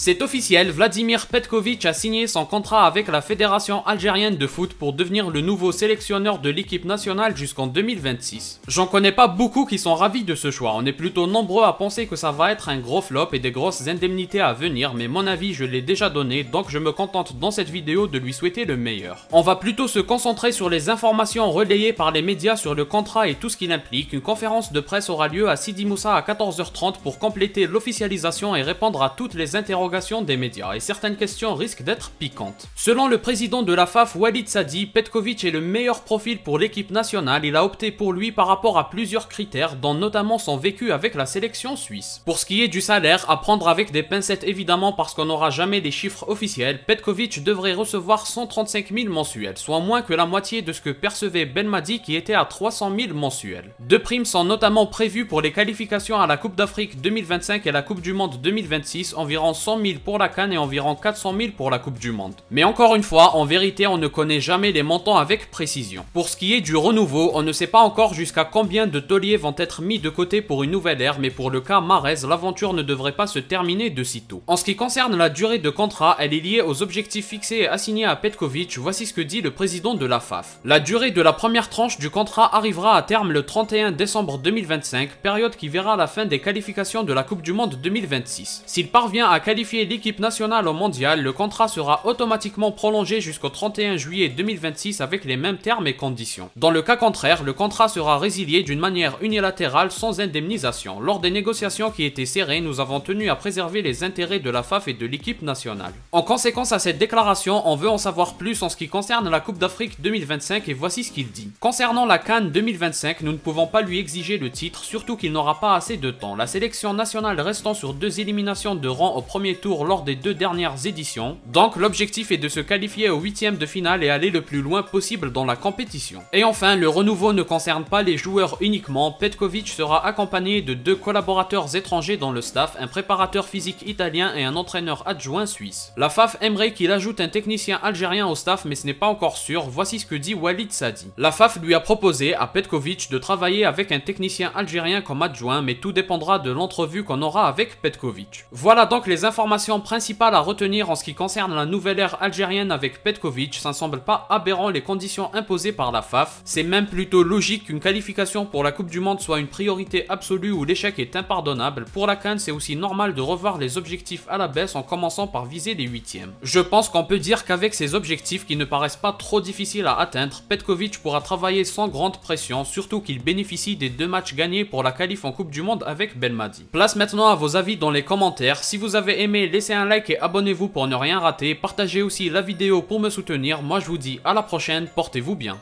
C'est officiel, Vladimir Petković a signé son contrat avec la Fédération algérienne de foot pour devenir le nouveau sélectionneur de l'équipe nationale jusqu'en 2026. J'en connais pas beaucoup qui sont ravis de ce choix, on est plutôt nombreux à penser que ça va être un gros flop et des grosses indemnités à venir, mais mon avis je l'ai déjà donné, donc je me contente dans cette vidéo de lui souhaiter le meilleur. On va plutôt se concentrer sur les informations relayées par les médias sur le contrat et tout ce qu'il implique. Une conférence de presse aura lieu à Sidi Moussa à 14h30 pour compléter l'officialisation et répondre à toutes les interrogations des médias, et certaines questions risquent d'être piquantes. Selon le président de la FAF, Walid Sadi, Petković est le meilleur profil pour l'équipe nationale. Il a opté pour lui par rapport à plusieurs critères, dont notamment son vécu avec la sélection suisse. Pour ce qui est du salaire, à prendre avec des pincettes évidemment parce qu'on n'aura jamais les chiffres officiels, Petković devrait recevoir 135 000 mensuels, soit moins que la moitié de ce que percevait Belmadi qui était à 300 000 mensuels. Deux primes sont notamment prévues pour les qualifications à la Coupe d'Afrique 2025 et la Coupe du Monde 2026, environ 100 000 pour la CAN et environ 400 000 pour la Coupe du Monde. Mais encore une fois, en vérité, on ne connaît jamais les montants avec précision. Pour ce qui est du renouveau, on ne sait pas encore jusqu'à combien de tauliers vont être mis de côté pour une nouvelle ère, mais pour le cas Mahrez, l'aventure ne devrait pas se terminer de sitôt. En ce qui concerne la durée de contrat, elle est liée aux objectifs fixés et assignés à Petković. Voici ce que dit le président de la FAF. La durée de la première tranche du contrat arrivera à terme le 31 décembre 2025, période qui verra la fin des qualifications de la Coupe du Monde 2026. S'il parvient à qualifier l'équipe nationale au mondial, le contrat sera automatiquement prolongé jusqu'au 31 juillet 2026 avec les mêmes termes et conditions. Dans le cas contraire, le contrat sera résilié d'une manière unilatérale sans indemnisation. Lors des négociations qui étaient serrées, nous avons tenu à préserver les intérêts de la FAF et de l'équipe nationale. En conséquence à cette déclaration, on veut en savoir plus en ce qui concerne la Coupe d'Afrique 2025 et voici ce qu'il dit. Concernant la CAN 2025, nous ne pouvons pas lui exiger le titre, surtout qu'il n'aura pas assez de temps. La sélection nationale restant sur 2 éliminations de rang au premier tour lors des 2 dernières éditions, donc l'objectif est de se qualifier au 8e de finale et aller le plus loin possible dans la compétition. Et enfin, le renouveau ne concerne pas les joueurs uniquement. Petković sera accompagné de 2 collaborateurs étrangers dans le staff, un préparateur physique italien et un entraîneur adjoint suisse. La FAF aimerait qu'il ajoute un technicien algérien au staff, mais ce n'est pas encore sûr. Voici ce que dit Walid Sadi. La FAF lui a proposé à Petković de travailler avec un technicien algérien comme adjoint, mais tout dépendra de l'entrevue qu'on aura avec Petković. Voilà donc les informations principales à retenir en ce qui concerne la nouvelle ère algérienne avec Petković. Ça ne semble pas aberrant les conditions imposées par la FAF. C'est même plutôt logique qu'une qualification pour la Coupe du Monde soit une priorité absolue où l'échec est impardonnable. Pour la CAN, c'est aussi normal de revoir les objectifs à la baisse en commençant par viser les 8e. Je pense qu'on peut dire qu'avec ces objectifs qui ne paraissent pas trop difficiles à atteindre, Petković pourra travailler sans grande pression, surtout qu'il bénéficie des 2 matchs gagnés pour la qualif en Coupe du Monde avec Belmadi. Place maintenant à vos avis dans les commentaires. Si vous avez aimé, laissez un like et abonnez-vous pour ne rien rater. Partagez aussi la vidéo pour me soutenir. Moi je vous dis à la prochaine, portez-vous bien.